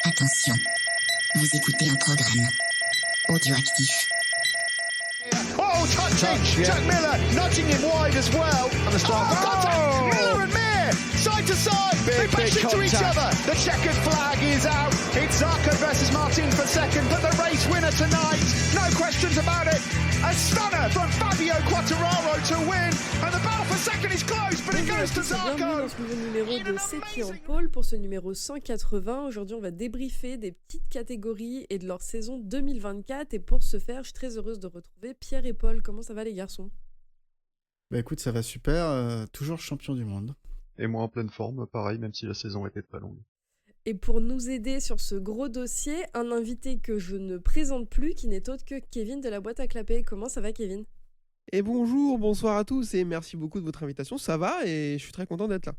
Attention, vous écoutez un programme audioactif. Oh, touching! Jack Miller nudging him wide as well. Contact! Miller and Mir! Side to side! They bash into each other! The checkered flag is out! It's Zarco versus Martin for second, but the race winner tonight, no questions about it! A stunner from Fabio Quartararo to win, and the battle for second is close, but it goes to Zarco! Bienvenue dans ce nouveau numéro de C'est qui en pôle pour ce numéro 180. Aujourd'hui, on va débriefer des petites catégories et de leur saison 2024. Et pour ce faire, je suis très heureuse de retrouver Pierre et Paul. Comment ça va les garçons ? Bah écoute, ça va super, toujours champion du monde. Et moi en pleine forme, pareil, même si la saison était très longue. Et pour nous aider sur ce gros dossier, un invité que je ne présente plus, qui n'est autre que Kevin de la boîte à clapper. Comment ça va Kevin ? Et bonjour, bonsoir à tous et merci beaucoup de votre invitation, ça va et je suis très content d'être là.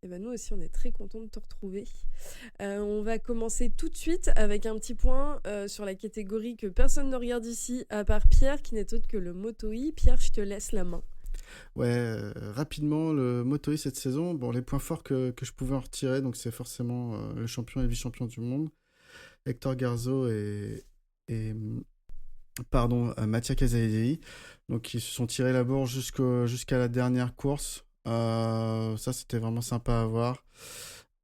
Et ben nous aussi on est très contents de te retrouver. On va commencer tout de suite avec un petit point sur la catégorie que personne ne regarde ici à part Pierre qui n'est autre que le Moto-E. Pierre, je te laisse la main. Ouais, rapidement, le Moto-E cette saison, bon, les points forts que je pouvais en retirer, donc c'est forcément le champion et vice-champion du monde, Hector Garzo et Mattia Casaletti, donc ils se sont tirés la bourre jusqu'à la dernière course. Ça c'était vraiment sympa à voir.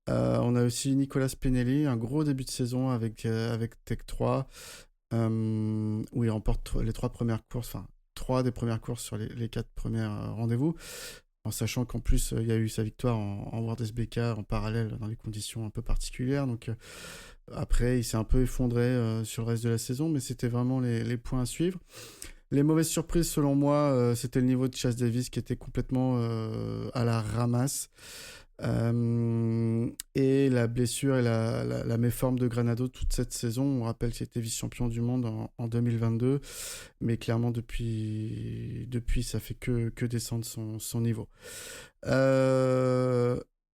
On a aussi Nicolas Spinelli, un gros début de saison avec Tech 3, où il remporte les trois des premières courses sur les 4 premiers rendez-vous, en sachant qu'en plus il y a eu sa victoire en World SBK en parallèle dans des conditions un peu particulières. Donc après il s'est un peu effondré sur le reste de la saison, mais c'était vraiment les points à suivre. Les mauvaises surprises selon moi, c'était le niveau de Chase Davis qui était complètement à la ramasse. Et la blessure et la méforme de Granado toute cette saison. On rappelle qu'il était vice-champion du monde en 2022, mais clairement depuis ça fait que descendre son niveau.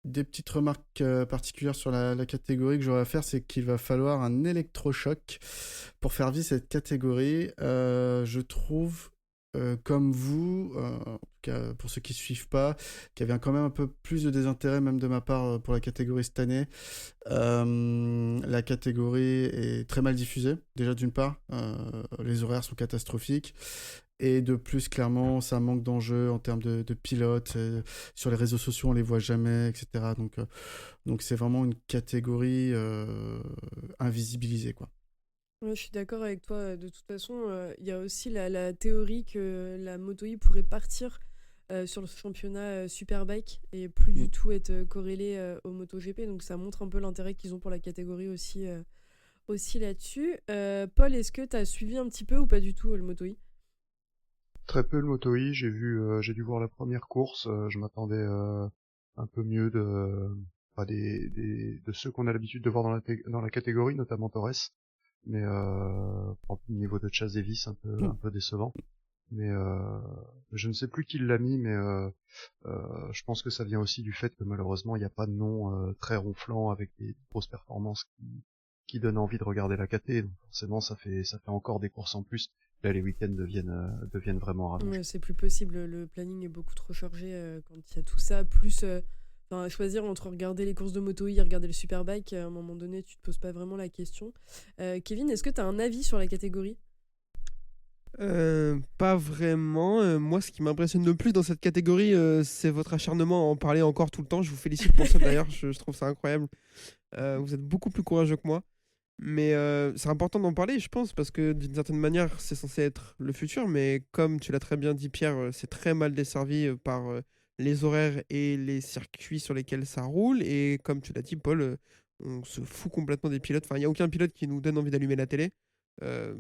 Des petites remarques particulières sur la catégorie que j'aurais à faire, c'est qu'il va falloir un électrochoc pour faire vivre cette catégorie. Je trouve, comme vous, en tout cas pour ceux qui ne suivent pas, qu'il y avait quand même un peu plus de désintérêt, même de ma part, pour la catégorie cette année. La catégorie est très mal diffusée, déjà d'une part, les horaires sont catastrophiques. Et de plus, clairement, ça manque d'enjeux en termes de pilotes. Sur les réseaux sociaux, on les voit jamais, etc. Donc c'est vraiment une catégorie invisibilisée, quoi. Ouais, je suis d'accord avec toi. De toute façon, il y a aussi la théorie que la Moto-E pourrait partir sur le championnat Superbike et plus du tout être corrélée au MotoGP. Donc ça montre un peu l'intérêt qu'ils ont pour la catégorie aussi là-dessus. Paul, est-ce que tu as suivi un petit peu ou pas du tout le Moto-E ? Très peu le Moto-E, j'ai dû voir la première course, je m'attendais un peu mieux de ceux qu'on a l'habitude de voir dans la catégorie, notamment Torres, mais au niveau de Chase Davis un peu décevant. Mais je ne sais plus qui l'a mis, mais je pense que ça vient aussi du fait que malheureusement il n'y a pas de nom très ronflant avec des grosses performances qui donnent envie de regarder la KT. Donc forcément ça fait encore des courses en plus. Là, les week-ends deviennent vraiment rallongés. Ouais, c'est plus possible, le planning est beaucoup trop chargé quand il y a tout ça, plus choisir entre regarder les courses de Moto-E et regarder le Superbike, à un moment donné, tu te poses pas vraiment la question. Kevin, est-ce que tu as un avis sur la catégorie ? Pas vraiment. Moi, ce qui m'impressionne le plus dans cette catégorie, c'est votre acharnement à en parler encore tout le temps. Je vous félicite pour ça d'ailleurs, je trouve ça incroyable. Vous êtes beaucoup plus courageux que moi. Mais c'est important d'en parler, je pense, parce que d'une certaine manière, c'est censé être le futur. Mais comme tu l'as très bien dit, Pierre, c'est très mal desservi par les horaires et les circuits sur lesquels ça roule. Et comme tu l'as dit, Paul, on se fout complètement des pilotes. Enfin, il n'y a aucun pilote qui nous donne envie d'allumer la télé.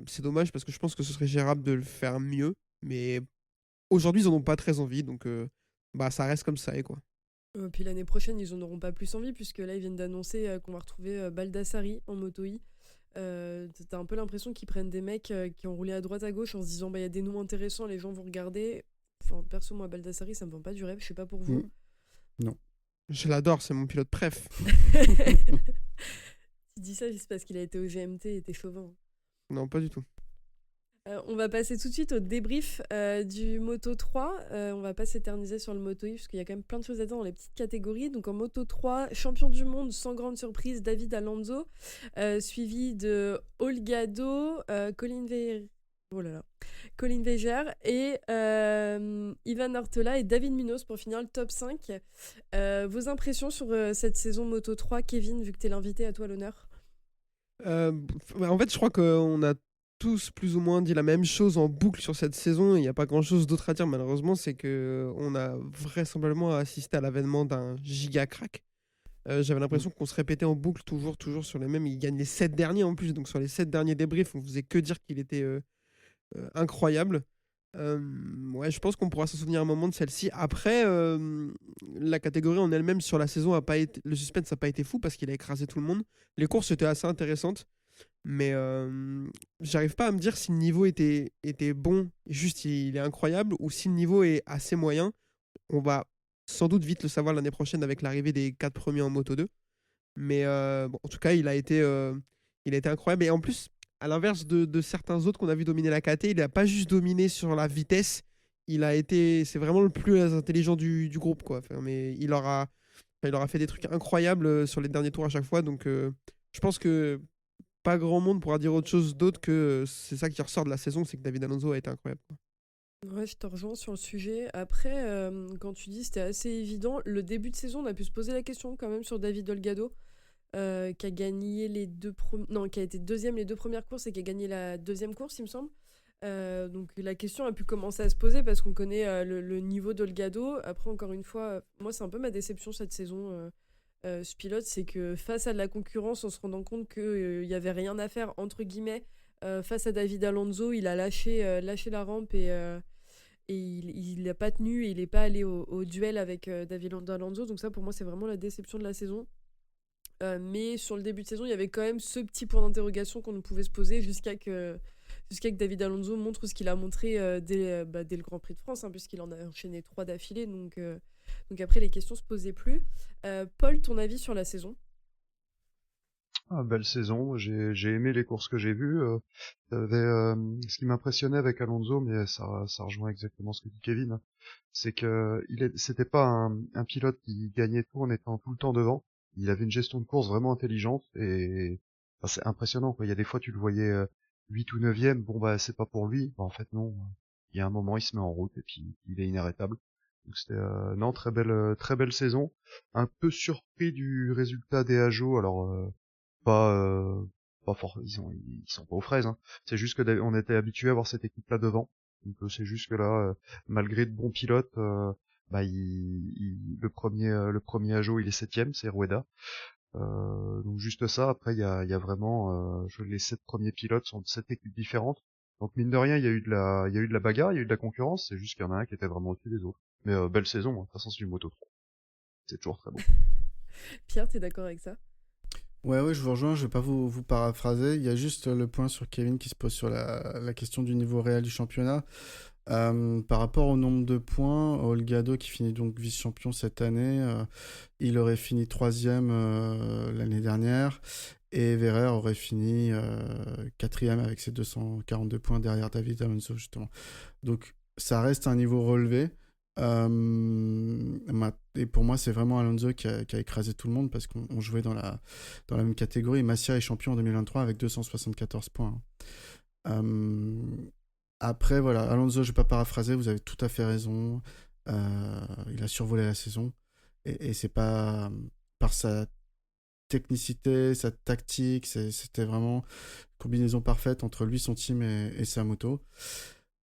C'est dommage parce que je pense que ce serait gérable de le faire mieux. Mais aujourd'hui, ils n'en ont pas très envie. Donc, ça reste comme ça, et quoi. Puis l'année prochaine, ils en auront pas plus envie, puisque là, ils viennent d'annoncer qu'on va retrouver Baldassari en Moto-E. T'as un peu l'impression qu'ils prennent des mecs qui ont roulé à droite à gauche en se disant il y a des noms intéressants, les gens vont regarder. Enfin, perso, moi, Baldassari, ça me vend pas du rêve, je sais pas pour vous. Non. Je l'adore, c'est mon pilote préf. Tu dis ça juste parce qu'il a été au GMT et t'es chauvin. Non, pas du tout. On va passer tout de suite au débrief du Moto 3. On va pas s'éterniser sur le Moto I parce qu'il y a quand même plein de choses à dire dans les petites catégories. Donc en Moto 3, champion du monde sans grande surprise, David Alonso, suivi de Olgado, Colin Veger et Ivan Artola et David Munoz pour finir le top 5. Vos impressions sur cette saison Moto 3, Kevin, vu que t'es l'invité, à toi l'honneur. En fait, je crois qu'on a tous plus ou moins dit la même chose en boucle sur cette saison. Il n'y a pas grand-chose d'autre à dire, malheureusement. C'est qu'on a vraisemblablement assisté à l'avènement d'un giga crack. J'avais l'impression qu'on se répétait en boucle toujours sur les mêmes. Il gagne les 7 derniers en plus. Donc sur les 7 derniers débriefs, on faisait que dire qu'il était incroyable. Ouais, je pense qu'on pourra s'en souvenir un moment de celle-ci. Après, la catégorie en elle-même sur la saison, le suspense n'a pas été fou parce qu'il a écrasé tout le monde. Les courses étaient assez intéressantes, mais j'arrive pas à me dire si le niveau était bon, juste il est incroyable, ou si le niveau est assez moyen. On va sans doute vite le savoir l'année prochaine avec l'arrivée des 4 premiers en Moto 2. Mais bon, en tout cas, il a été incroyable. Et en plus, à l'inverse de certains autres qu'on a vu dominer la KT, il n'a pas juste dominé sur la vitesse. C'est vraiment le plus intelligent du groupe, quoi. Enfin, mais il aura fait des trucs incroyables sur les derniers tours à chaque fois. Donc, je pense que pas grand monde pourra dire autre chose d'autre que c'est ça qui ressort de la saison, c'est que David Alonso a été incroyable, quoi. Ouais, je te rejoins sur le sujet. Après, quand tu dis c'était assez évident, le début de saison, on a pu se poser la question quand même sur David Olgado, qui a gagné qui a été deuxième les 2 premières courses et qui a gagné la 2e course, il me semble. Donc la question a pu commencer à se poser parce qu'on connaît le niveau d'Olgado. Après, encore une fois, moi, c'est un peu ma déception cette saison. Ce pilote, c'est que face à de la concurrence, en se rendant compte qu'il n'y avait rien à faire, entre guillemets, face à David Alonso, il a lâché la rampe et il n'a pas tenu et il n'est pas allé au duel avec David Alonso. Donc ça, pour moi, c'est vraiment la déception de la saison. Mais sur le début de saison, il y avait quand même ce petit point d'interrogation qu'on pouvait se poser jusqu'à que David Alonso montre ce qu'il a montré dès le Grand Prix de France, hein, puisqu'il en a enchaîné 3 d'affilée. Donc après, les questions se posaient plus. Paul, ton avis sur la saison ? Belle saison, j'ai aimé les courses que j'ai vues. Ce qui m'impressionnait avec Alonso, mais ça rejoint exactement ce que dit Kevin, hein, c'est que c'était pas un pilote qui gagnait tout en étant tout le temps devant. Il avait une gestion de course vraiment intelligente et c'est impressionnant, quoi. Il y a des fois tu le voyais 8 ou 9e, bon bah c'est pas pour lui. Bah, en fait non, il y a un moment il se met en route et puis il est inarrêtable. Donc c'était non, très belle saison. Un peu surpris du résultat des Ajo, alors pas fort, ils sont pas aux fraises, hein. C'est juste que on était habitué à voir cette équipe là devant. Donc c'est juste que là, malgré de bons pilotes, le premier Ajo il est 7e, c'est Rueda. Donc juste ça. Après il y a vraiment les 7 premiers pilotes sont de 7 équipes différentes. Donc mine de rien il y a eu de la bagarre, il y a eu de la concurrence. C'est juste qu'il y en a un qui était vraiment au-dessus des autres. Mais belle saison, hein. De toute façon c'est du Moto 3. C'est toujours très beau. Pierre, t'es d'accord avec ça ? Ouais, je vous rejoins, je vais pas vous paraphraser. Il y a juste le point sur Kevin qui se pose sur la question du niveau réel du championnat. Par rapport au nombre de points, Olgado qui finit donc vice-champion cette année, il aurait fini 3e l'année dernière et Wehrer aurait fini 4e avec ses 242 points derrière David Alonso justement. Donc ça reste un niveau relevé. Et pour moi c'est vraiment Alonso qui a écrasé tout le monde parce qu'on jouait dans la même catégorie. Massia est champion en 2023 avec 274 points. Après voilà, Alonso, je vais pas paraphraser, vous avez tout à fait raison. Il a survolé la saison et c'est pas par sa technicité, sa tactique, c'était vraiment une combinaison parfaite entre lui, son team et sa moto.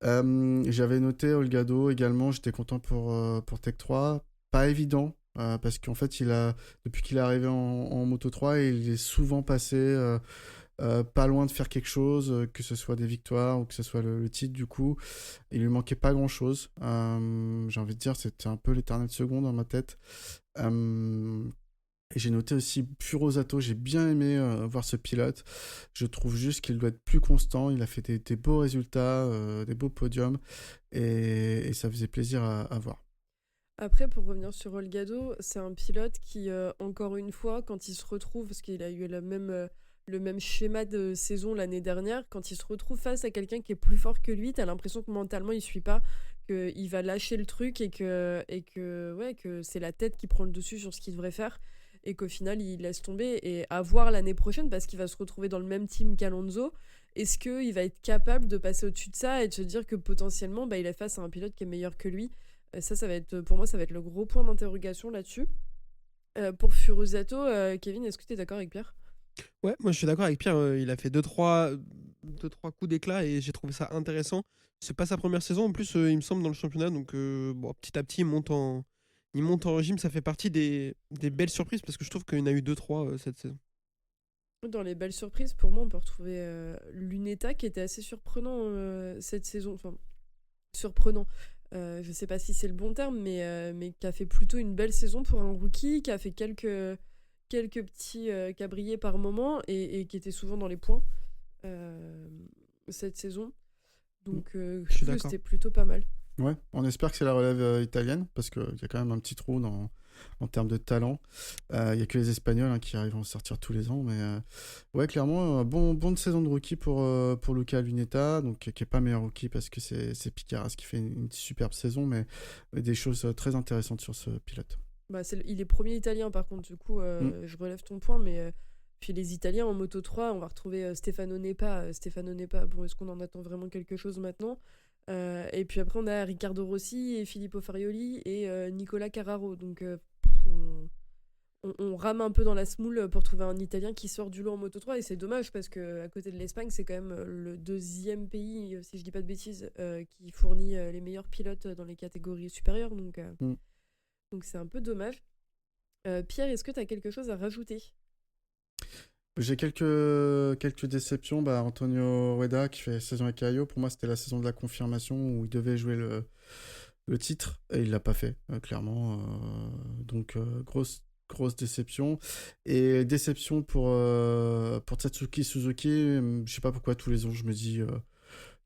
J'avais noté Olgado également, j'étais content pour Tech 3, pas évident parce qu'en fait depuis qu'il est arrivé en Moto 3 il est souvent passé pas loin de faire quelque chose, que ce soit des victoires ou que ce soit le titre. Du coup il lui manquait pas grand chose, j'ai envie de dire c'était un peu l'éternel second dans ma tête. Et j'ai noté aussi Furosato, j'ai bien aimé voir ce pilote. Je trouve juste qu'il doit être plus constant. Il a fait des beaux résultats, des beaux podiums, et ça faisait plaisir à voir. Après, pour revenir sur Olgado, c'est un pilote qui, encore une fois, quand il se retrouve, parce qu'il a eu le même schéma de saison l'année dernière. Quand il se retrouve face à quelqu'un qui est plus fort que lui, t'as l'impression que mentalement il suit pas, qu'il va lâcher le truc et que c'est la tête qui prend le dessus sur ce qu'il devrait faire et qu'au final il laisse tomber. Et à voir l'année prochaine, parce qu'il va se retrouver dans le même team qu'Alonso, est-ce qu'il va être capable de passer au-dessus de ça et de se dire que potentiellement il est face à un pilote qui est meilleur que lui. Ça va être, pour moi, ça va être le gros point d'interrogation là-dessus. Pour Furusato, Kevin, est-ce que tu es d'accord avec Pierre ? Ouais, moi je suis d'accord avec Pierre. Il a fait 2-3 coups d'éclat et j'ai trouvé ça intéressant. C'est pas sa première saison en plus, il me semble, dans le championnat. Donc petit à petit, il monte en régime. Ça fait partie des belles surprises parce que je trouve qu'il y en a eu 2-3 cette saison. Dans les belles surprises, pour moi, on peut retrouver Luneta qui était assez surprenant cette saison. Enfin, surprenant. Je sais pas si c'est le bon terme, mais qui a fait plutôt une belle saison pour un rookie, qui a fait quelques petits cabriers par moment et qui était souvent dans les points cette saison. Donc je trouve que c'était plutôt pas mal. Ouais, on espère que c'est la relève italienne parce qu'il y a quand même un petit trou en termes de talent. Il n'y a que les Espagnols qui arrivent à en sortir tous les ans. Mais ouais, clairement, bonne saison de rookie pour Luca Luneta, donc, qui n'est pas meilleur rookie parce que c'est Piqueras qui fait une superbe saison, mais des choses très intéressantes sur ce pilote. Il est premier italien par contre, du coup, je relève ton point, mais puis les Italiens en Moto 3, on va retrouver Stefano Nepa. Bon, est-ce qu'on en attend vraiment quelque chose maintenant ? Et puis après, on a Riccardo Rossi et Filippo Farioli et Nicolas Carraro. Donc, on rame un peu dans la semoule pour trouver un Italien qui sort du lot en Moto 3. Et c'est dommage parce qu'à côté de l'Espagne, c'est quand même le deuxième pays, si je dis pas de bêtises, qui fournit les meilleurs pilotes dans les catégories supérieures. Donc c'est un peu dommage. Pierre, est-ce que tu as quelque chose à rajouter ? J'ai quelques déceptions. Antonio Rueda qui fait saison avec Caio, pour moi c'était la saison de la confirmation où il devait jouer le titre et il l'a pas fait, clairement. Donc grosse déception. Et déception pour Tatsuki Suzuki. Je sais pas pourquoi tous les ans je me dis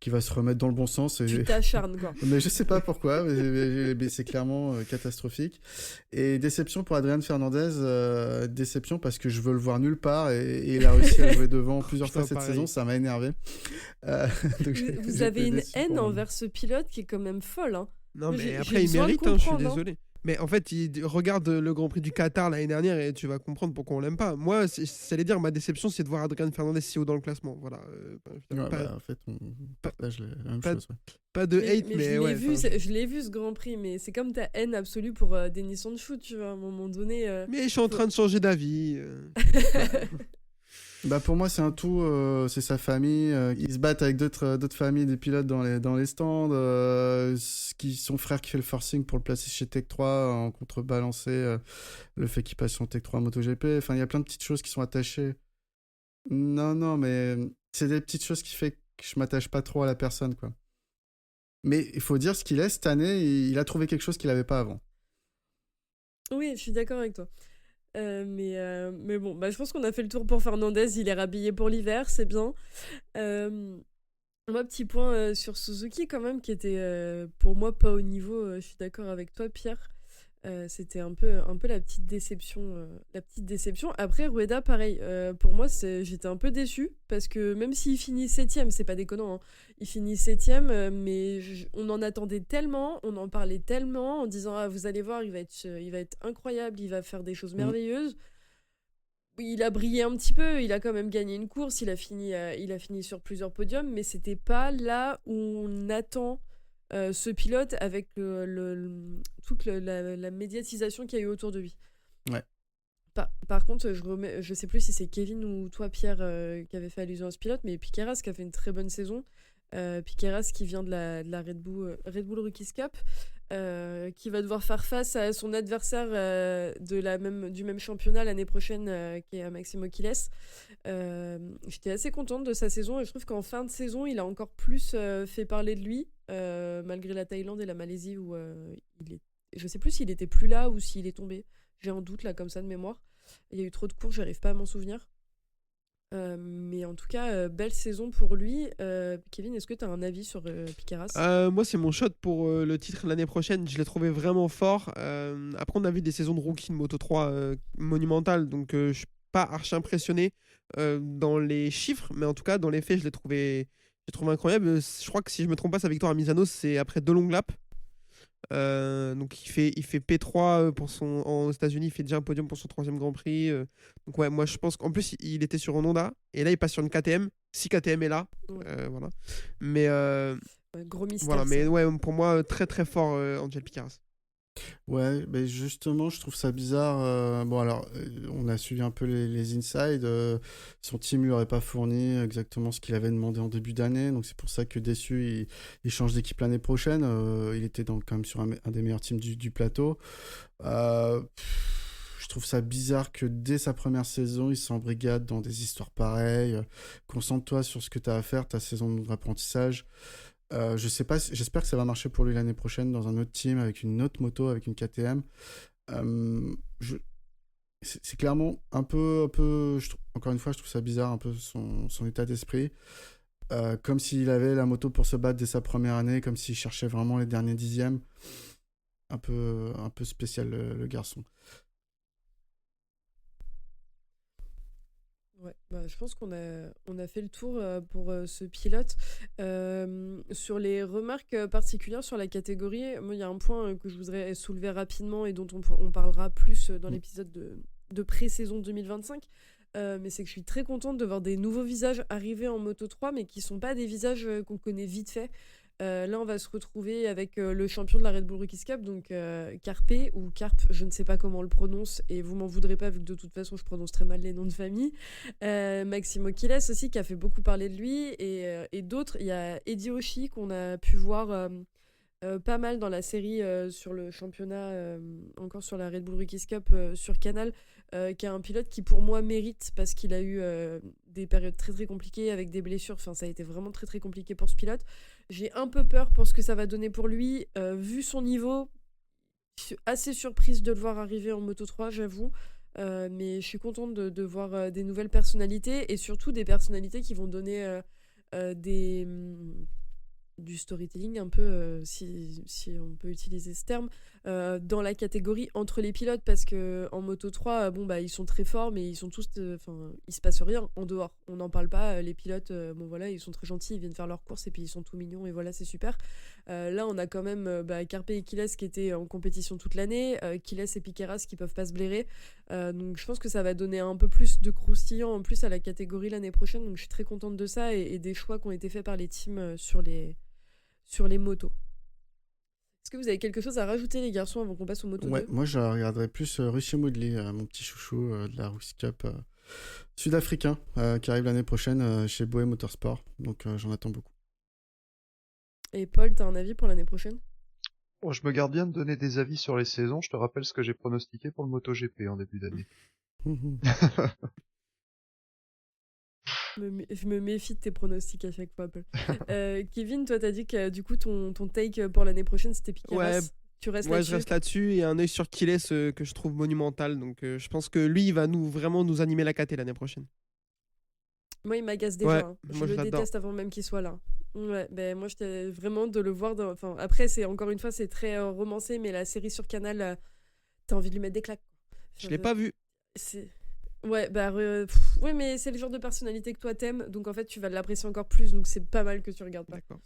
qu'il va se remettre dans le bon sens. Tu t'acharnes quoi. Mais je sais pas pourquoi, mais c'est clairement catastrophique. Et déception pour Adrian Fernandez, déception parce que je veux le voir nulle part et il a réussi à jouer devant plusieurs fois cette saison, ça m'a énervé. Donc vous avez une haine envers ce pilote qui est quand même folle. Hein. Non, mais après il mérite, je suis désolé. Mais en fait, regarde le Grand Prix du Qatar l'année dernière et tu vas comprendre pourquoi on l'aime pas. Moi, ça allait dire, ma déception, c'est de voir Adrian Fernandez si haut dans le classement. Voilà. En fait, on partage la même chose. Ouais. Pas de hate, mais ouais. Je l'ai vu ce Grand Prix, mais c'est comme ta haine absolue pour Denis Sancho, tu vois, à un moment donné. Mais je suis en train de changer d'avis. Pour moi, c'est un tout. C'est sa famille. Ils se battent avec d'autres familles des pilotes dans les stands. Son frère qui fait le forcing pour le placer chez Tech 3 en contrebalancer le fait qu'il passe son Tech 3 MotoGP. Enfin, il y a plein de petites choses qui sont attachées. Non, mais c'est des petites choses qui fait que je m'attache pas trop à la personne, quoi. Mais il faut dire ce qu'il est cette année. Il a trouvé quelque chose qu'il n'avait pas avant. Oui, je suis d'accord avec toi. Mais bon, je pense qu'on a fait le tour pour Fernandez. Il est rhabillé pour l'hiver, c'est bien. Moi, petit point sur Suzuki quand même, qui était pour moi pas au niveau. Je suis d'accord avec toi, Pierre. C'était un peu la petite déception. Après, Rueda, pareil. Pour moi, j'étais un peu déçue parce que même s'il finit 7ème, c'est pas déconnant. Hein, il finit 7ème, mais on en attendait tellement, on en parlait tellement en disant vous allez voir, il va être incroyable, il va faire des choses merveilleuses. Il a brillé un petit peu, il a quand même gagné une course, il a fini sur plusieurs podiums, mais c'était pas là où on attend ce pilote avec toute la médiatisation qu'il y a eu autour de lui. Ouais. Par contre, je sais plus si c'est Kevin ou toi, Pierre, qui avait fait allusion à ce pilote, mais Piqueras qui a fait une très bonne saison. Piqueras qui vient de la Red Bull Rookies Cup, qui va devoir faire face à son adversaire du même championnat l'année prochaine, qui est Maximo Quiles. J'étais assez contente de sa saison et je trouve qu'en fin de saison, il a encore plus fait parler de lui, malgré la Thaïlande et la Malaisie où je sais plus s'il était plus là ou s'il est tombé. J'ai un doute là comme ça de mémoire. Il y a eu trop de courses, j'arrive pas à m'en souvenir. Mais en tout cas, belle saison pour lui. Kevin, est-ce que tu as un avis sur Piqueras ? Moi, c'est mon shot pour le titre l'année prochaine. Je l'ai trouvé vraiment fort. Après, on a vu des saisons de rookie de Moto 3 monumentales. Donc, je pas archi impressionné dans les chiffres, mais en tout cas, dans les faits, je l'ai trouvé incroyable. Je crois que si je me trompe pas, sa victoire à Misano, c'est après 2 longues laps. Donc il fait P3 aux États-Unis, il fait déjà un podium pour son 3e Grand Prix. Donc ouais, moi je pense qu'en plus il était sur un Honda et là il passe sur une KTM. Si KTM est là, Ouais. voilà. Mais Ouais, gros mystère. voilà, mais ça. ouais, pour moi très très fort Angel Picaras. Ouais, mais justement, je trouve ça bizarre. Bon, alors, on a suivi un peu les insides. Son team lui aurait pas fourni exactement ce qu'il avait demandé en début d'année. Donc, c'est pour ça que déçu, il change d'équipe l'année prochaine. Il était donc quand même sur un des meilleurs teams du plateau. Je trouve ça bizarre que dès sa première saison, il s'embrigade dans des histoires pareilles. Concentre-toi sur ce que tu as à faire, ta saison d'apprentissage. Je sais pas, j'espère que ça va marcher pour lui l'année prochaine dans un autre team avec une autre moto, avec une KTM. C'est clairement encore une fois, je trouve ça bizarre un peu son état d'esprit. Comme s'il avait la moto pour se battre dès sa première année, comme s'il cherchait vraiment les derniers dixièmes. Un peu spécial le garçon. Ouais, bah, je pense qu'on a fait le tour pour ce pilote. Sur les remarques particulières sur la catégorie, moi, il y a un point que je voudrais soulever rapidement et dont on parlera plus dans l'épisode de pré-saison 2025. Mais c'est que je suis très contente de voir des nouveaux visages arriver en Moto 3, mais qui sont pas des visages qu'on connaît vite fait. Là, on va se retrouver avec le champion de la Red Bull Rookies Cup, donc Carpe ou Carpe, je ne sais pas comment on le prononce, et vous m'en voudrez pas, vu que de toute façon, je prononce très mal les noms de famille. Maximo Quiles aussi, qui a fait beaucoup parler de lui, et d'autres. Il y a Eddie Oshii, qu'on a pu voir pas mal dans la série sur le championnat, encore sur la Red Bull Rookies Cup sur Canal, qui est un pilote qui pour moi mérite, parce qu'il a eu des périodes très très compliquées avec des blessures. Enfin, ça a été vraiment très très compliqué pour ce pilote. J'ai un peu peur pour ce que ça va donner pour lui, vu son niveau. Je suis assez surprise de le voir arriver en Moto 3, j'avoue. Mais je suis contente de voir des nouvelles personnalités, et surtout des personnalités qui vont donner du storytelling un peu, si on peut utiliser ce terme, dans la catégorie entre les pilotes, parce que en Moto 3, bon bah ils sont très forts, mais ils sont tous, il se passe rien en dehors, on n'en parle pas. Les pilotes, bon voilà, ils sont très gentils, ils viennent faire leur course et puis ils sont tout mignons, et voilà, c'est super. Là on a quand même Carpe et Quiles qui étaient en compétition toute l'année, Quiles et Piqueras qui peuvent pas se blairer, donc je pense que ça va donner un peu plus de croustillant en plus à la catégorie l'année prochaine, donc je suis très contente de ça, et des choix qui ont été faits par les teams sur les motos. Est-ce que vous avez quelque chose à rajouter, les garçons, avant qu'on passe aux motos 2 ? Ouais, moi je regarderais plus Richie Moodley, mon petit chouchou de la Rooks Cup sud-africain, qui arrive l'année prochaine chez Boé Motorsport. Donc j'en attends beaucoup. Et Paul, t'as un avis pour l'année prochaine ? Bon, je me garde bien de donner des avis sur les saisons. Je te rappelle ce que j'ai pronostiqué pour le MotoGP en début d'année. Je me méfie de tes pronostics à chaque fois, Paul. Kevin, toi, t'as dit que du coup, ton take pour l'année prochaine, c'était Piqueras. Ouais, Tu restes ouais, là-dessus ? je reste là-dessus, et un œil sur Quiles que je trouve monumental. Donc je pense que lui, il va vraiment nous animer la KT l'année prochaine. Moi, il m'agace déjà. Ouais, Hein. moi, Je je le l'adore. déteste avant même qu'il soit là. Ouais, ben moi, j'étais vraiment de le voir. Enfin, après, c'est encore une fois, c'est très romancé, mais la série sur Canal, t'as envie de lui mettre des claques. Je l'ai pas vu. C'est... Ouais, bah, ouais, mais c'est le genre de personnalité que toi t'aimes, donc en fait, tu vas l'apprécier encore plus, donc c'est pas mal que tu regardes pas. D'accord.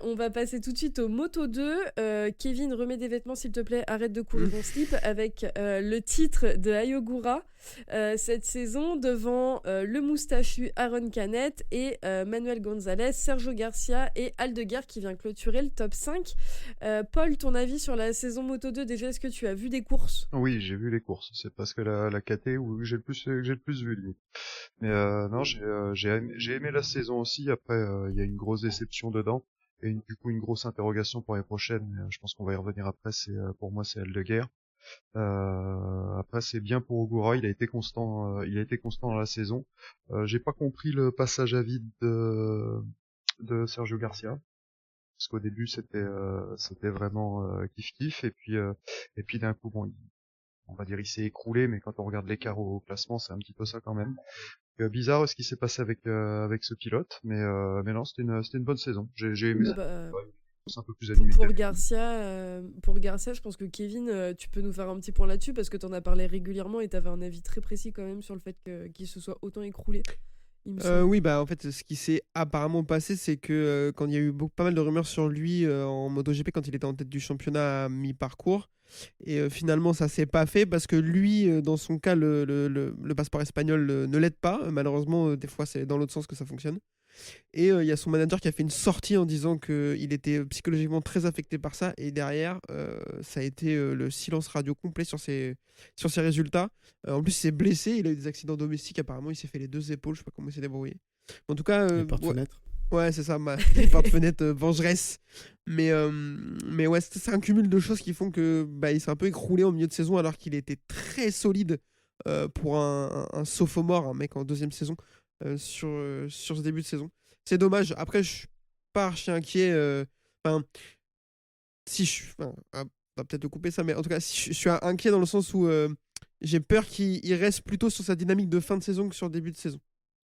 On va passer tout de suite au Moto 2. Kevin, remets des vêtements s'il te plaît, arrête de courir en slip, avec le titre de Ayogura cette saison, devant le moustachu Aaron Canet et Manuel Gonzalez, Sergio Garcia et Aldeguer qui vient clôturer le top 5. Paul, ton avis sur la saison Moto 2, déjà, est-ce que tu as vu des courses ? Oui, j'ai vu les courses. C'est parce que la KT où j'ai le plus vu, limite. Mais non, j'ai aimé la saison aussi. Après, il y a une grosse déception dedans et du coup une grosse interrogation pour les prochaines. Je pense qu'on va y revenir après. Pour moi, c'est Aldeguer. Après, c'est bien pour Ogura. Il a été constant dans la saison. J'ai pas compris le passage à vide de Sergio Garcia. Parce qu'au début c'était vraiment kiff et puis d'un coup bon, on va dire il s'est écroulé, mais quand on regarde l'écart au classement, c'est un petit peu ça quand même. Bizarre ce qui s'est passé avec ce pilote, mais non, c'était une bonne saison. J'ai aimé ça. C'est un peu plus animé. Pour Garcia, je pense que Kevin, tu peux nous faire un petit point là-dessus parce que tu en as parlé régulièrement et tu avais un avis très précis quand même sur le fait qu'il se soit autant écroulé. Il me semble. Oui, bah en fait, ce qui s'est apparemment passé, c'est que quand il y a eu pas mal de rumeurs sur lui en MotoGP, quand il était en tête du championnat à mi-parcours, et finalement, ça s'est pas fait parce que lui, dans son cas, le passeport espagnol ne l'aide pas. Malheureusement, des fois, c'est dans l'autre sens que ça fonctionne. Et il y a son manager qui a fait une sortie en disant qu'il était psychologiquement très affecté par ça. Et derrière, ça a été le silence radio complet sur ses résultats. En plus, il s'est blessé. Il a eu des accidents domestiques. Apparemment, il s'est fait les 2 épaules. Je sais pas comment il s'est débrouillé. En tout cas, Les porte-fenêtres. ouais, c'est ça. Les porte-fenêtres vengeresse. Mais ouais, c'est un cumul de choses qui font que il s'est un peu écroulé en milieu de saison alors qu'il était très solide pour un sophomore, un mec en 2e saison. Sur ce début de saison. C'est dommage. Après, je suis pas archi inquiet. Enfin, si je suis. On va peut-être te couper ça, mais en tout cas, si je suis inquiet dans le sens où j'ai peur qu'il reste plutôt sur sa dynamique de fin de saison que sur début de saison.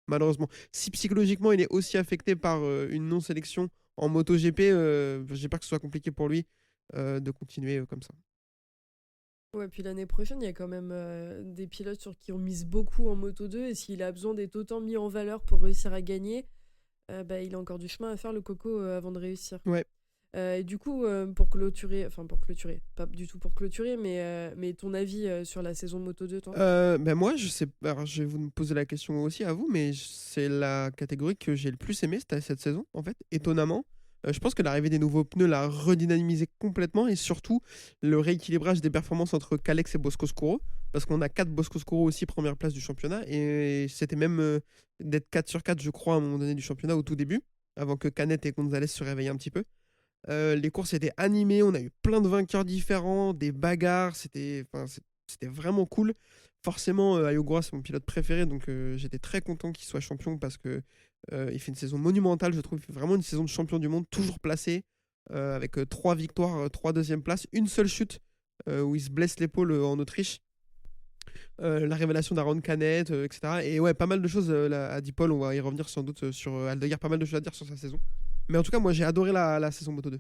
Malheureusement. Si psychologiquement il est aussi affecté par une non-sélection en MotoGP, j'ai peur que ce soit compliqué pour lui de continuer comme ça. Ouais, puis l'année prochaine, il y a quand même des pilotes sur qui on mise beaucoup en Moto 2 et s'il a besoin d'être autant mis en valeur pour réussir à gagner, il a encore du chemin à faire le coco avant de réussir. Ouais. Et du coup, pas du tout pour clôturer, mais ton avis sur la saison Moto 2, toi? Moi, je sais. Alors, je vais vous poser la question aussi à vous, mais c'est la catégorie que j'ai le plus aimé cette saison, en fait, étonnamment. Je pense que l'arrivée des nouveaux pneus l'a redynamisé complètement et surtout le rééquilibrage des performances entre Kalex et Bosco-Scuro, parce qu'on a 4 Bosco-Scuro aussi première place du championnat et c'était même d'être 4 sur 4, je crois, à un moment donné du championnat au tout début, avant que Canet et Gonzalez se réveillent un petit peu. Les courses étaient animées, on a eu plein de vainqueurs différents, des bagarres, c'était vraiment cool. Forcément, Ayogura, c'est mon pilote préféré, donc j'étais très content qu'il soit champion parce que il fait une saison monumentale, je trouve. Il fait vraiment une saison de champion du monde, toujours placé, avec 3 victoires, 3 deuxièmes places, une seule chute où il se blesse l'épaule en Autriche. La révélation d'Aaron Canet, etc. Et ouais, pas mal de choses à Dipol, on va y revenir sans doute sur Aldeguer, pas mal de choses à dire sur sa saison. Mais en tout cas, moi j'ai adoré la saison Moto 2.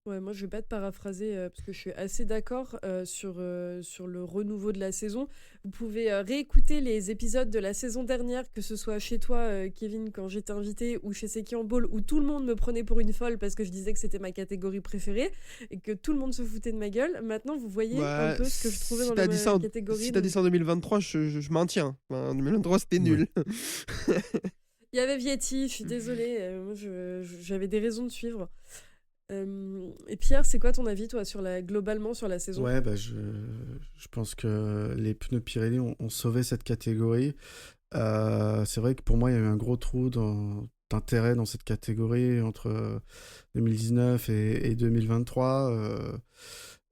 Ouais, moi je vais pas te paraphraser parce que je suis assez d'accord sur le renouveau de la saison. Vous pouvez réécouter les épisodes de la saison dernière, que ce soit chez toi, Kevin, quand j'étais invité, ou chez Seki en Ball, où tout le monde me prenait pour une folle parce que je disais que c'était ma catégorie préférée et que tout le monde se foutait de ma gueule. Maintenant, vous voyez un peu ce que je trouvais dans la catégorie. Si t'as dit ça en 2023, je maintiens. En 2023, c'était nul. Il y avait Vietti, je suis désolée. Moi, j'avais des raisons de suivre. Et Pierre, c'est quoi ton avis, toi, globalement sur la saison? Ouais, je pense que les pneus Pirelli ont sauvé cette catégorie. C'est vrai que pour moi, il y a eu un gros trou d'intérêt dans cette catégorie entre 2019 et 2023.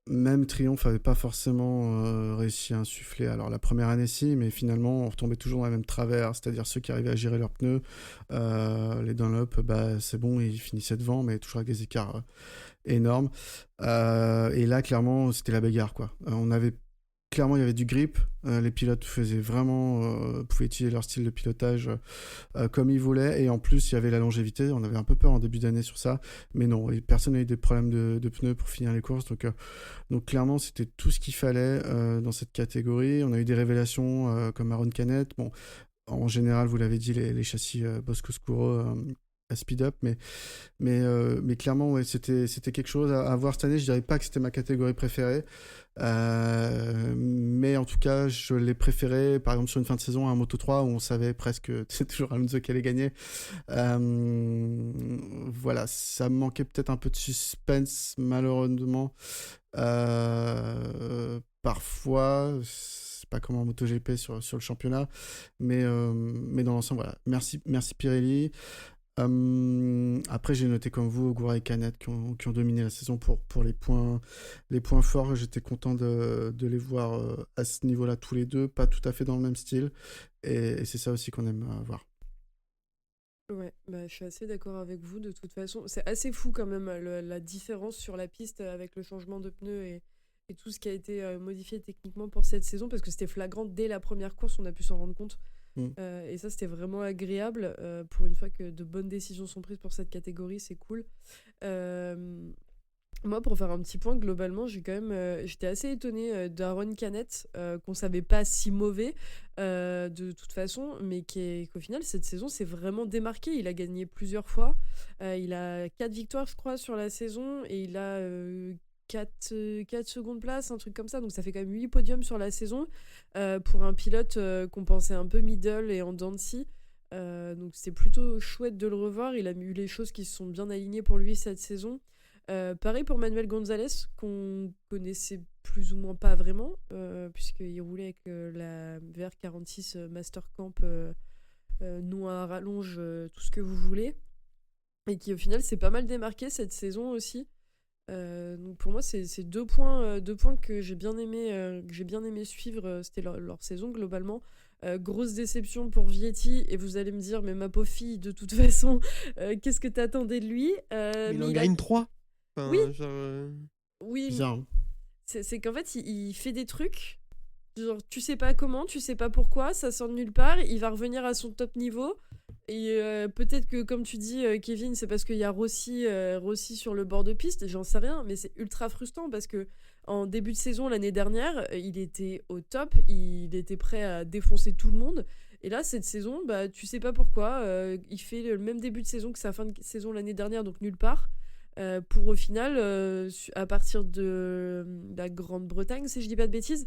Même Triumph n'avait pas forcément réussi à insuffler. Alors la première année si, mais finalement on retombait toujours dans la même travers, c'est-à-dire ceux qui arrivaient à gérer leurs pneus, les Dunlop, c'est bon, ils finissaient devant, mais toujours avec des écarts énormes. Et là clairement c'était la bagarre, quoi. Clairement, il y avait du grip. Les pilotes pouvaient utiliser leur style de pilotage comme ils voulaient. Et en plus, il y avait la longévité. On avait un peu peur en début d'année sur ça. Mais non, personne n'a eu des problèmes de pneus pour finir les courses. Donc clairement, c'était tout ce qu'il fallait dans cette catégorie. On a eu des révélations comme Aaron Canet. Bon, en général, vous l'avez dit, les châssis Bosco-Scuro à speed up, mais clairement ouais, c'était quelque chose à voir cette année. Je dirais pas que c'était ma catégorie préférée, mais en tout cas je l'ai préféré par exemple sur une fin de saison à un Moto 3 où on savait presque que c'est toujours Alonso qui allait gagner. Voilà, ça me manquait peut-être un peu de suspense malheureusement parfois. C'est pas comme en MotoGP sur le championnat, mais dans l'ensemble voilà, merci Pirelli. Après j'ai noté comme vous Ogura et Canet qui ont dominé la saison pour les points forts. J'étais content de les voir à ce niveau-là tous les deux, pas tout à fait dans le même style, et c'est ça aussi qu'on aime voir. Ouais, je suis assez d'accord avec vous. De toute façon, c'est assez fou quand même la différence sur la piste avec le changement de pneus et tout ce qui a été modifié techniquement pour cette saison, parce que c'était flagrant dès la première course, on a pu s'en rendre compte. Et ça, c'était vraiment agréable. Pour une fois que de bonnes décisions sont prises pour cette catégorie, c'est cool. Moi, pour faire un petit point, globalement, j'étais assez étonnée d'Aaron Canet, qu'on savait pas si mauvais de toute façon, mais qu'au final, cette saison, s'est vraiment démarqué. Il a gagné plusieurs fois. Il a 4 victoires, je crois, sur la saison, et il a 4 secondes place, un truc comme ça. Donc ça fait quand même 8 podiums sur la saison pour un pilote qu'on pensait un peu middle et en dents de scie. Donc c'est plutôt chouette de le revoir. Il a eu les choses qui se sont bien alignées pour lui cette saison. Pareil pour Manuel Gonzalez, qu'on connaissait plus ou moins pas vraiment, puisqu'il roulait avec la VR46 Master Camp, non à rallonge, tout ce que vous voulez, et qui au final s'est pas mal démarqué cette saison aussi. Donc pour moi, c'est deux points que j'ai bien aimé suivre. C'était leur saison globalement. Grosse déception pour Vietti, et vous allez me dire, mais ma pauvre fille, de toute façon, qu'est-ce que t'attendais de lui? Il en gagne 3. Enfin, oui. Genre, oui. Bizarre. Hein. C'est qu'en fait, il fait des trucs. Genre, tu sais pas comment, tu sais pas pourquoi, ça sort de nulle part. Il va revenir à son top niveau. Et peut-être que, comme tu dis, Kevin, c'est parce qu'il y a Rossi sur le bord de piste. J'en sais rien, mais c'est ultra frustrant parce que en début de saison l'année dernière, il était au top. Il était prêt à défoncer tout le monde. Et là, cette saison, bah, tu sais pas pourquoi. Il fait le même début de saison que sa fin de saison l'année dernière, donc nulle part. Pour au final, à partir de la Grande-Bretagne, si je dis pas de bêtises,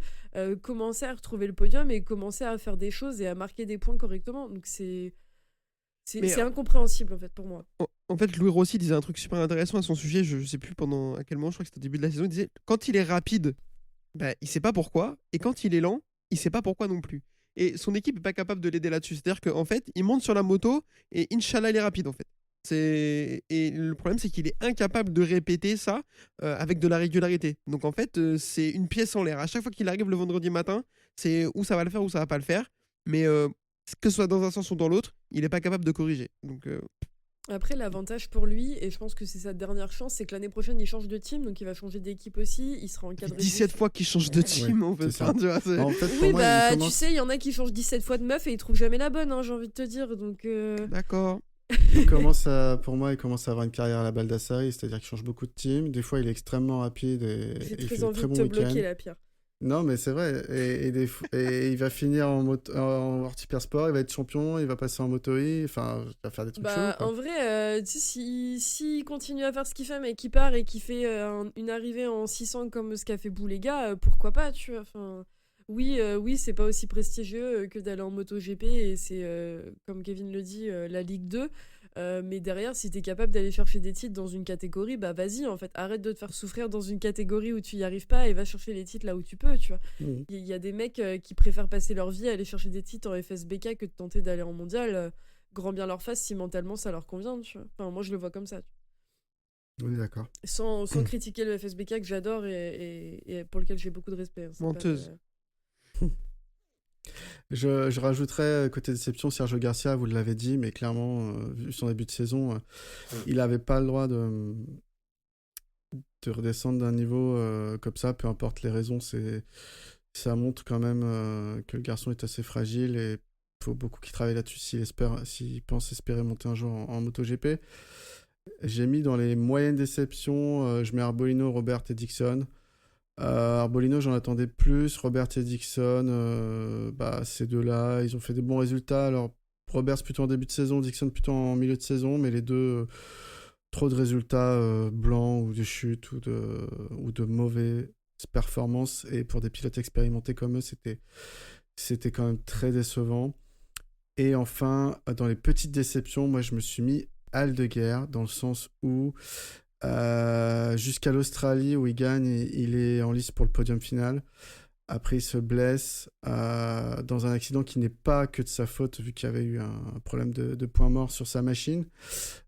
commencer à retrouver le podium et commencer à faire des choses et à marquer des points correctement. Donc c'est incompréhensible en fait pour moi. En fait, Louis Rossi disait un truc super intéressant à son sujet, je sais plus à quel moment, je crois que c'était au début de la saison, il disait quand il est rapide, bah, il sait pas pourquoi, et quand il est lent, il sait pas pourquoi non plus. Et son équipe est pas capable de l'aider là-dessus. C'est-à-dire qu'en fait, il monte sur la moto et Inch'Allah, il est rapide en fait. Et le problème, c'est qu'il est incapable de répéter ça avec de la régularité. Donc en fait, c'est une pièce en l'air. À chaque fois qu'il arrive le vendredi matin, c'est où ça va le faire, ou ça va pas le faire. Mais que ce soit dans un sens ou dans l'autre, il est pas capable de corriger. Donc Après, l'avantage pour lui, et je pense que c'est sa dernière chance, c'est que l'année prochaine, il change de team, donc il va changer d'équipe aussi. Il sera encadré. 17 fois qu'il change de team, en fait. Ça. Tu vois, en fait, oui, moi, bah, tu sais, il y en a qui changent 17 fois de meuf et ils trouvent jamais la bonne, hein, j'ai envie de te dire. Donc, D'accord. Pour moi, il commence à avoir une carrière à la Baldassarre, c'est-à-dire qu'il change beaucoup de teams. Des fois, il est extrêmement rapide et j'ai il très fait envie très de bon te week-end. bloquer, la pire. Non, mais c'est vrai. Et il va finir en Hortiper Sport, il va être champion, il va passer en Moto-E, enfin, il va faire des trucs chelous, quoi. En vrai, tu sais, si continue à faire ce qu'il fait, mais qu'il part et qu'il fait une arrivée en 600 comme ce qu'a fait Boulega, pourquoi pas, tu vois. Enfin, oui, c'est pas aussi prestigieux que d'aller en MotoGP, et c'est, comme Kevin le dit, la Ligue 2. Mais derrière, si t'es capable d'aller chercher des titres dans une catégorie, bah vas-y, en fait, arrête de te faire souffrir dans une catégorie où tu y arrives pas et va chercher les titres là où tu peux, tu vois. Il y a des mecs qui préfèrent passer leur vie à aller chercher des titres en FSBK que de tenter d'aller en mondial. Grand bien leur face si mentalement ça leur convient, tu vois. Enfin, moi je le vois comme ça. On est d'accord. Sans critiquer le FSBK que j'adore et pour lequel j'ai beaucoup de respect. Hein. Menteuse. Je rajouterais, côté déception, Sergio Garcia, vous l'avez dit, mais clairement, vu son début de saison, il n'avait pas le droit de redescendre d'un niveau comme ça, peu importe les raisons. Ça montre quand même que le garçon est assez fragile et il faut beaucoup qu'il travaille là-dessus s'il pense espérer monter un jour en MotoGP. J'ai mis dans les moyennes déceptions, je mets Arbolino, Robert et Dixon. Arbolino, j'en attendais plus. Robert et Dixon, ces deux-là, ils ont fait des bons résultats. Alors, Robert, plutôt en début de saison, Dixon plutôt en milieu de saison, mais les deux, trop de résultats blancs ou de chutes ou de mauvaises performances. Et pour des pilotes expérimentés comme eux, c'était quand même très décevant. Et enfin, dans les petites déceptions, moi, je me suis mis Aldeguer, dans le sens où jusqu'à l'Australie où il gagne, il est en lice pour le podium final. Après, il se blesse dans un accident qui n'est pas que de sa faute, vu qu'il y avait eu un problème de point mort sur sa machine.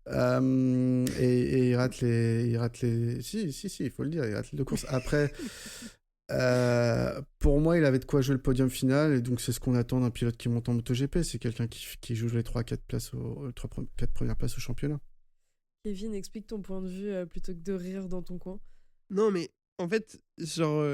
Et il rate les... Si, il faut le dire, il rate les 2 courses. Après, pour moi, il avait de quoi jouer le podium final, et donc c'est ce qu'on attend d'un pilote qui monte en MotoGP. C'est quelqu'un qui joue les 3-4 premières places au championnat. Kevin, explique ton point de vue plutôt que de rire dans ton coin. Non, mais en fait, genre,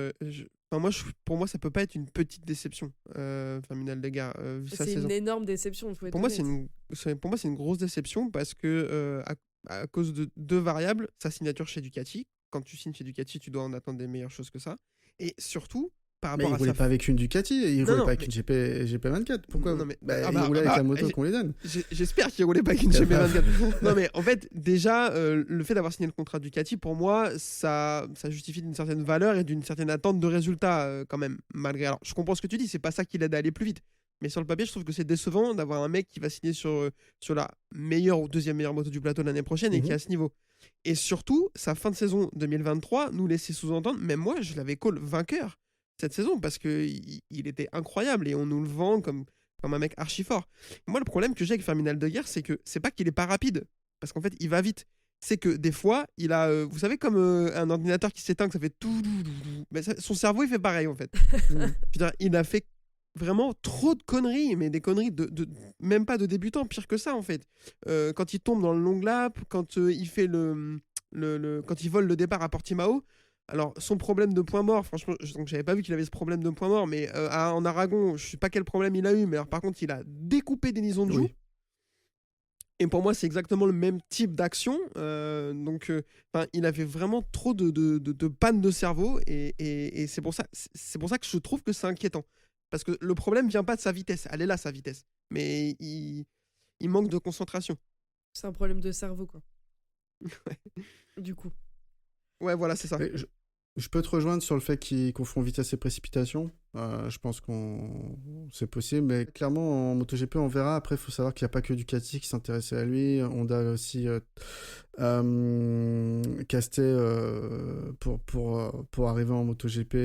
Enfin, pour moi, ça peut pas être une petite déception, Fermin Aldeguer, vu sa C'est saison. une énorme déception, il faut être Pour moi, honnête. pour moi, c'est une grosse déception parce que à cause de deux variables, sa signature chez Ducati. Quand tu signes chez Ducati, tu dois en attendre des meilleures choses que ça. Et surtout, par Mais rapport il à roulait sa pas avec une Ducati, il Non, roulait non, pas avec mais- une GP24. Pourquoi Non, mais- il roulait avec la moto qu'on lui donne. J'espère qu'il roulait pas avec une GP24. Non, mais en fait, déjà, le fait d'avoir signé le contrat Ducati, pour moi, ça justifie d'une certaine valeur et d'une certaine attente de résultat, quand même. Malgré. Alors, je comprends ce que tu dis, c'est pas ça qui l'aide à aller plus vite. Mais sur le papier, je trouve que c'est décevant d'avoir un mec qui va signer sur la meilleure ou deuxième meilleure moto du plateau l'année prochaine et qui est à ce niveau. Et surtout, sa fin de saison 2023 nous laissait sous-entendre, même moi, je l'avais call vainqueur cette saison parce qu'il était incroyable et on nous le vend comme un mec archi fort. Moi, le problème que j'ai avec Fermin Aldeguer, c'est que c'est pas qu'il est pas rapide, parce qu'en fait, il va vite. C'est que des fois, il a, vous savez, comme un ordinateur qui s'éteint, que ça fait tout. Mais son cerveau, il fait pareil, en fait. Putain, il a fait vraiment trop de conneries, mais des conneries même pas de débutant, pire que ça, en fait. Quand il tombe dans le long lap, quand il fait quand il vole le départ à Portimao. Alors, son problème de point mort, franchement, donc j'avais pas vu qu'il avait ce problème de point mort, mais en Aragon, je sais pas quel problème il a eu, mais alors par contre, il a découpé Denis Onju. Oui. Et pour moi, c'est exactement le même type d'action. Donc, il avait vraiment trop de panne de cerveau, et c'est pour ça que je trouve que c'est inquiétant. Parce que le problème vient pas de sa vitesse, elle est là, sa vitesse. Mais il manque de concentration. C'est un problème de cerveau, quoi. Ouais. Du coup. Ouais, voilà, c'est ça. Mais je peux te rejoindre sur le fait qu'il confond vitesse et précipitation. Je pense c'est possible, mais clairement en MotoGP on verra. Après, il faut savoir qu'il n'y a pas que Ducati qui s'intéressait à lui. Honda a aussi casté pour arriver en MotoGP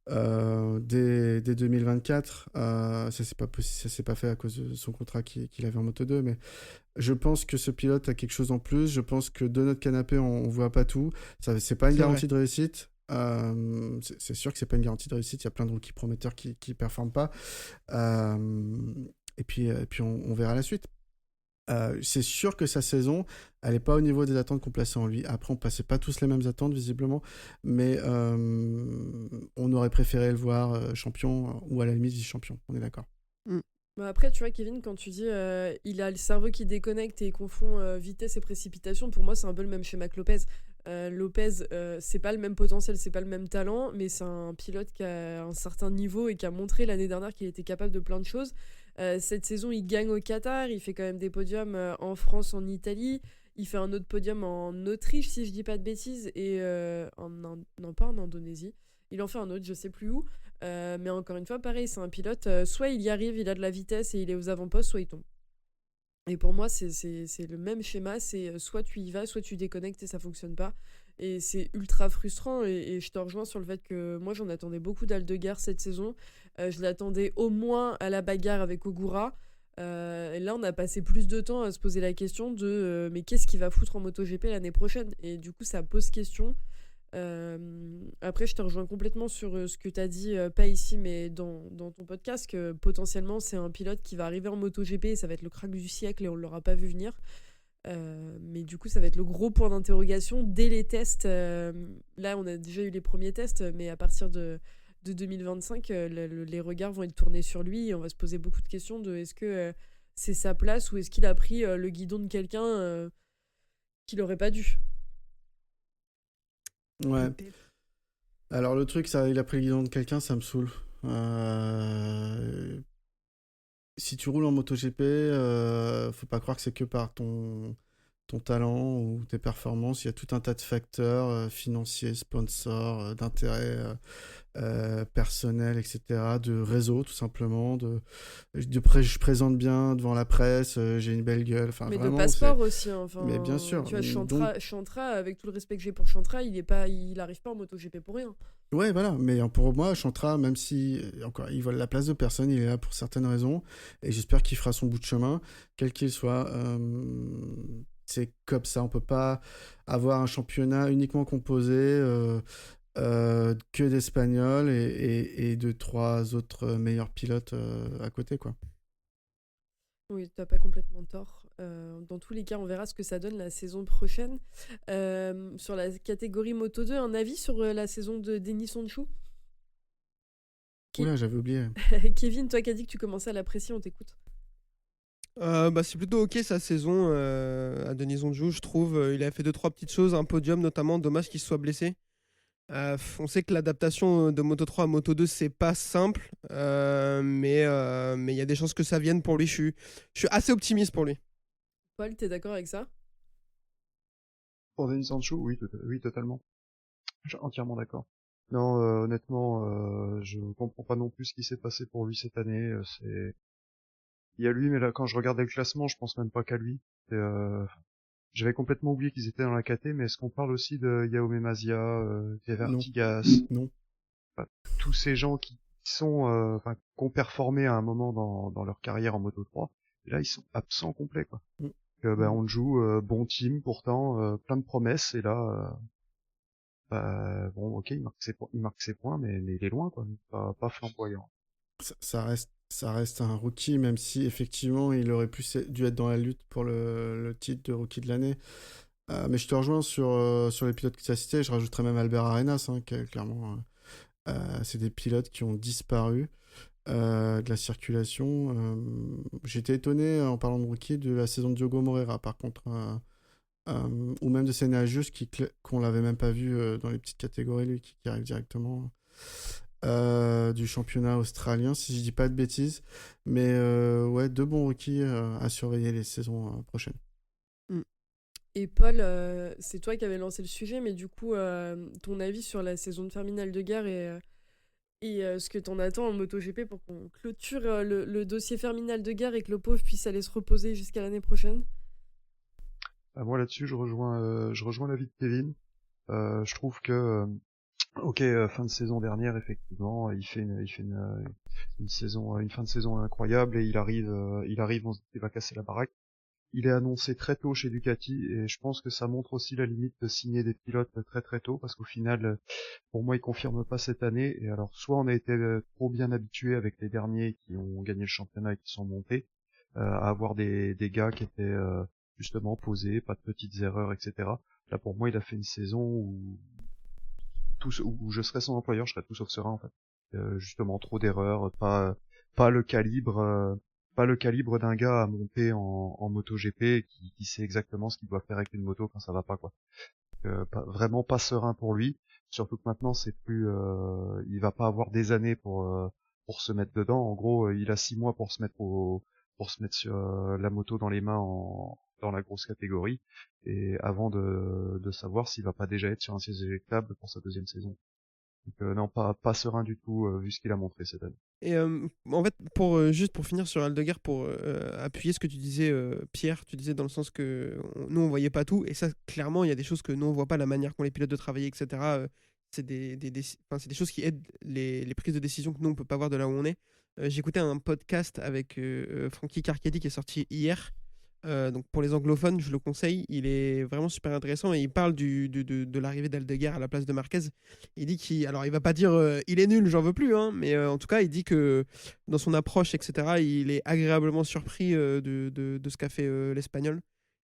dès 2024. Ça s'est pas fait à cause de son contrat qu'il avait en Moto2, mais je pense que ce pilote a quelque chose en plus. Je pense que de notre canapé, on voit pas tout. C'est pas une garantie de réussite. C'est sûr que c'est pas une garantie de réussite. Il y a plein de rookies prometteurs qui performent pas. Et puis on verra la suite. C'est sûr que sa saison, elle est pas au niveau des attentes qu'on plaçait en lui. Après, on passait pas tous les mêmes attentes visiblement, mais on aurait préféré le voir champion ou à la limite vice-champion. On est d'accord. Bah après, tu vois, Kevin, quand tu dis il a le cerveau qui déconnecte et il confond vitesse et précipitation, pour moi, c'est un peu le même schéma que Lopez. Lopez, c'est pas le même potentiel, c'est pas le même talent, mais c'est un pilote qui a un certain niveau et qui a montré l'année dernière qu'il était capable de plein de choses. Cette saison, il gagne au Qatar, il fait quand même des podiums en France, en Italie. Il fait un autre podium en Autriche, si je dis pas de bêtises, et non, pas en Indonésie. Il en fait un autre, je sais plus où. Mais encore une fois, pareil, c'est un pilote, soit il y arrive, il a de la vitesse et il est aux avant-postes, soit il tombe. Et pour moi, c'est le même schéma, c'est soit tu y vas, soit tu déconnectes et ça fonctionne pas. Et c'est ultra frustrant, et je te rejoins sur le fait que moi, j'en attendais beaucoup d'Aldeguer cette saison. Je l'attendais au moins à la bagarre avec Ogura. Et là, on a passé plus de temps à se poser la question de mais qu'est-ce qu'il va foutre en MotoGP l'année prochaine? Et du coup, ça pose question. Après, je te rejoins complètement sur ce que tu as dit, pas ici, mais dans ton podcast, que potentiellement, c'est un pilote qui va arriver en MotoGP et ça va être le crack du siècle et on ne l'aura pas vu venir. Mais du coup, ça va être le gros point d'interrogation dès les tests. Là, on a déjà eu les premiers tests, mais à partir de 2025, les regards vont être tournés sur lui et on va se poser beaucoup de questions de est-ce que c'est sa place ou est-ce qu'il a pris le guidon de quelqu'un qu'il n'aurait pas dû. Ouais. Alors le truc, il a pris le guidon de quelqu'un, ça me saoule. Si tu roules en MotoGP, faut pas croire que c'est que par ton talent ou tes performances. Il y a tout un tas de facteurs financiers, sponsors, d'intérêts personnels, etc., de réseau tout simplement. Je présente bien devant la presse, j'ai une belle gueule. Mais vraiment, de passeport aussi. Hein. Enfin, mais bien sûr. Tu vois, Chantra, avec tout le respect que j'ai pour Chantra, il arrive pas en MotoGP pour rien. Ouais, voilà. Mais pour moi, Chantra, même si encore, il vole la place de personne, il est là pour certaines raisons. Et j'espère qu'il fera son bout de chemin, quel qu'il soit. C'est comme ça. On peut pas avoir un championnat uniquement composé que d'Espagnols et de 3 autres meilleurs pilotes à côté, quoi. Oui, t'as pas complètement tort. Dans tous les cas, on verra ce que ça donne la saison prochaine. Sur la catégorie Moto2, un avis sur la saison de Denis Onju? Oula, j'avais oublié. Kevin, toi qui as dit que tu commençais à l'apprécier, on t'écoute. C'est plutôt ok sa saison à Denis Onjou, je trouve. Il a fait 2-3 petites choses, un podium notamment. Dommage qu'il se soit blessé. On sait que l'adaptation de Moto 3 à Moto 2, c'est pas simple, mais il y a des chances que ça vienne pour lui. Je suis assez optimiste pour lui. Paul, t'es d'accord avec ça? Pour Denis Sancho, oui, oui, totalement. Je suis entièrement d'accord. Non, honnêtement, je comprends pas non plus ce qui s'est passé pour lui cette année. Il y a lui, mais là, quand je regardais le classement, je pense même pas qu'à lui. J'avais complètement oublié qu'ils étaient dans la KT, mais est-ce qu'on parle aussi de Jaume Mazia, Artigas, Non. tous ces gens qui sont, qui ont performé à un moment dans leur carrière en Moto 3, et là ils sont absents complets, quoi. On joue bon team pourtant, plein de promesses, et là, bon, ok, il marque ses points, mais il est loin, quoi, pas flamboyant. Ça reste un rookie, même si effectivement il aurait dû être dans la lutte pour le titre de rookie de l'année. Mais je te rejoins sur les pilotes que tu as cités. Je rajouterais même Albert Arenas, qui clairement, c'est des pilotes qui ont disparu de la circulation. J'étais étonné en parlant de rookie de la saison de Diogo Moreira, par contre, ou même de Senna Just qu'on l'avait même pas vu dans les petites catégories, lui qui arrive directement du championnat australien, si je dis pas de bêtises. Mais ouais, 2 bons rookies à surveiller les saisons prochaines. Et Paul, c'est toi qui avais lancé le sujet, mais du coup, ton avis sur la saison de Terminal de Gare et ce que t'en attends en MotoGP pour qu'on clôture le dossier Terminal de Gare et que le pauvre puisse aller se reposer jusqu'à l'année prochaine? Moi là-dessus, je rejoins l'avis de Kevin. Je trouve que ok, fin de saison dernière, effectivement, il fait une saison, une fin de saison incroyable et il arrive, on se dit qu'il va casser la baraque. Il est annoncé très tôt chez Ducati et je pense que ça montre aussi la limite de signer des pilotes très très tôt parce qu'au final, pour moi, il confirme pas cette année. Et alors, soit on a été trop bien habitué avec les derniers qui ont gagné le championnat et qui sont montés, à avoir des gars qui étaient justement posés, pas de petites erreurs, etc. Là, pour moi, il a fait une saison où je serais son employeur, je serais tout sauf serein en fait. Justement trop d'erreurs, pas le calibre d'un gars à monter en MotoGP qui sait exactement ce qu'il doit faire avec une moto quand ça va pas, quoi. Vraiment pas serein pour lui, surtout que maintenant c'est plus il va pas avoir des années pour se mettre dedans. En gros, il a 6 mois pour se mettre sur la moto dans les mains dans la grosse catégorie et avant de savoir s'il va pas déjà être sur un siège éjectable pour sa deuxième saison. Donc non, pas serein du tout vu ce qu'il a montré cette année. Et en fait, juste pour finir sur Aldeguer, pour appuyer ce que tu disais, Pierre, tu disais dans le sens que nous on voyait pas tout, et ça clairement il y a des choses que nous on voit pas, la manière qu'ont les pilotes de travailler, etc. C'est c'est des choses qui aident les prises de décision que nous on peut pas voir de là où on est. J'écoutais un podcast avec Frankie Carchetti qui est sorti hier. Donc pour les anglophones, je le conseille, il est vraiment super intéressant et il parle de l'arrivée d'Aldeguer à la place de Marquez. Il dit alors il va pas dire il est nul, j'en veux plus, hein, mais en tout cas il dit que dans son approche, etc., il est agréablement surpris de ce qu'a fait l'Espagnol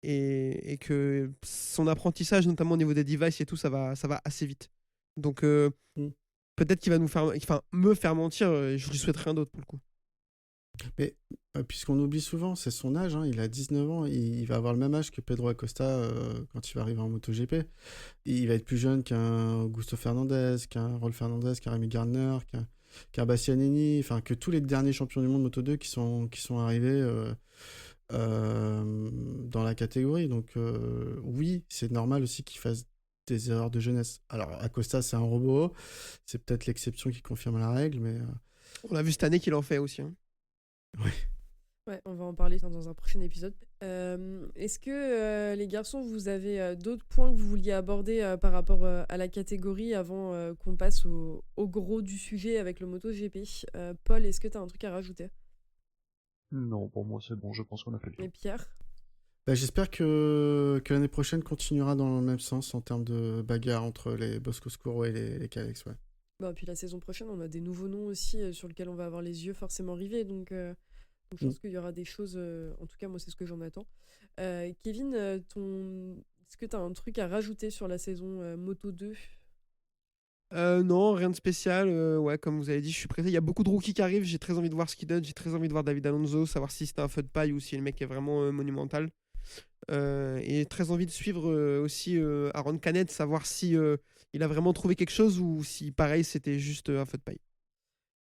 et que son apprentissage, notamment au niveau des devices et tout, ça va assez vite. Donc peut-être qu'il va me faire mentir, je lui souhaite rien d'autre pour le coup. Mais puisqu'on oublie souvent, c'est son âge, il a 19 ans, il va avoir le même âge que Pedro Acosta quand il va arriver en MotoGP. Il va être plus jeune qu'un Augusto Fernandez, qu'un Rolf Fernandez, qu'un Rémi Gardner, qu'un Bastianini, enfin que tous les derniers champions du monde Moto2 qui sont arrivés dans la catégorie. Donc oui, c'est normal aussi qu'il fasse des erreurs de jeunesse. Alors Acosta, c'est un robot, c'est peut-être l'exception qui confirme la règle, mais... On a vu cette année qu'il en fait aussi. Oui. Ouais, on va en parler dans un prochain épisode. Est-ce que les garçons, vous avez d'autres points que vous vouliez aborder par rapport à la catégorie avant qu'on passe au gros du sujet avec le MotoGP? Paul, est-ce que tu as un truc à rajouter? Non, pour moi c'est bon, je pense qu'on a fait le tour. Et Pierre? J'espère que l'année prochaine continuera dans le même sens en termes de bagarre entre les Bosco-Scuro et les Kalex, ouais. Bah, puis la saison prochaine, on a des nouveaux noms aussi sur lesquels on va avoir les yeux forcément rivés. Donc je pense qu'il y aura des choses. En tout cas, moi, c'est ce que j'en attends. Kevin, est-ce que tu as un truc à rajouter sur la saison Moto 2? Non, rien de spécial. Ouais, comme vous avez dit, je suis pressé. Il y a beaucoup de rookies qui arrivent. J'ai très envie de voir ce qu'ils donnent. J'ai très envie de voir David Alonso, savoir si c'était un feu de paille ou si le mec est vraiment monumental. Et très envie de suivre aussi Aaron Canet, savoir si il a vraiment trouvé quelque chose ou si, pareil, c'était juste un feu de paille.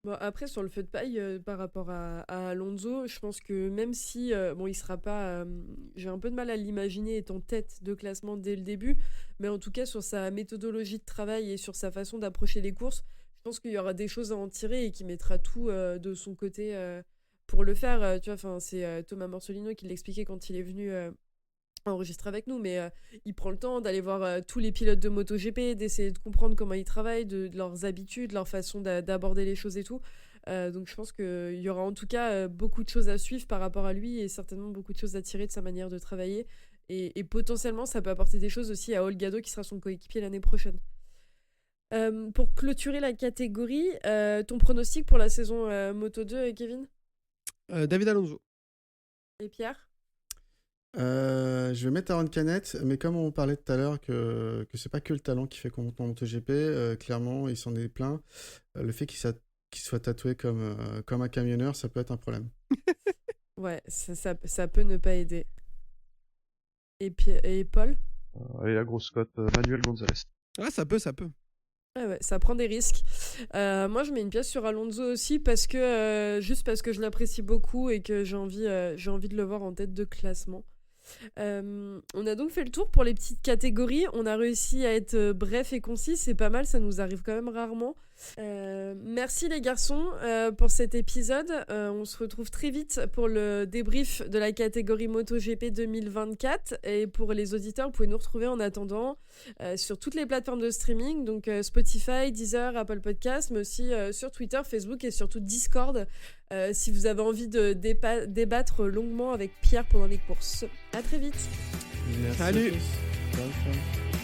Bon, après, sur le feu de paille, par rapport à Alonso, je pense que même si bon, il sera pas. J'ai un peu de mal à l'imaginer étant tête de classement dès le début, mais en tout cas, sur sa méthodologie de travail et sur sa façon d'approcher les courses, je pense qu'il y aura des choses à en tirer et qu'il mettra tout de son côté pour le faire. Tu vois, c'est Thomas Morsolino qui l'expliquait quand il est venu enregistrer avec nous, mais il prend le temps d'aller voir tous les pilotes de MotoGP, d'essayer de comprendre comment ils travaillent, de leurs habitudes, leur façon d'aborder les choses et tout. Donc je pense qu'il y aura en tout cas beaucoup de choses à suivre par rapport à lui et certainement beaucoup de choses à tirer de sa manière de travailler. Et potentiellement, ça peut apporter des choses aussi à Olgado qui sera son coéquipier l'année prochaine. Pour clôturer la catégorie, ton pronostic pour la saison Moto2, Kevin ? David Alonso. Et Pierre ? Je vais mettre Aaron Canet, mais comme on parlait tout à l'heure que c'est pas que le talent qui fait qu'on monte en MotoGP, clairement il s'en est plein. Le fait qu'il soit tatoué comme un camionneur, ça peut être un problème. Ouais, ça peut ne pas aider. Et Paul ? Et la grosse cote, Manuel Gonzalez. Ah, ça peut. Ah ouais, ça prend des risques. Moi, je mets une pièce sur Alonso aussi parce que juste parce que je l'apprécie beaucoup et que j'ai envie de le voir en tête de classement. On a donc fait le tour pour les petites catégories. On a réussi à être bref et concis, c'est pas mal, ça nous arrive quand même rarement. Merci les garçons pour cet épisode. On se retrouve très vite pour le débrief de la catégorie MotoGP 2024. Et pour les auditeurs, vous pouvez nous retrouver en attendant sur toutes les plateformes de streaming, donc Spotify, Deezer, Apple Podcasts, mais aussi sur Twitter, Facebook et surtout Discord, si vous avez envie de débattre longuement avec Pierre pendant les courses. À très vite. Merci Salut. à tous. Ciao, ciao.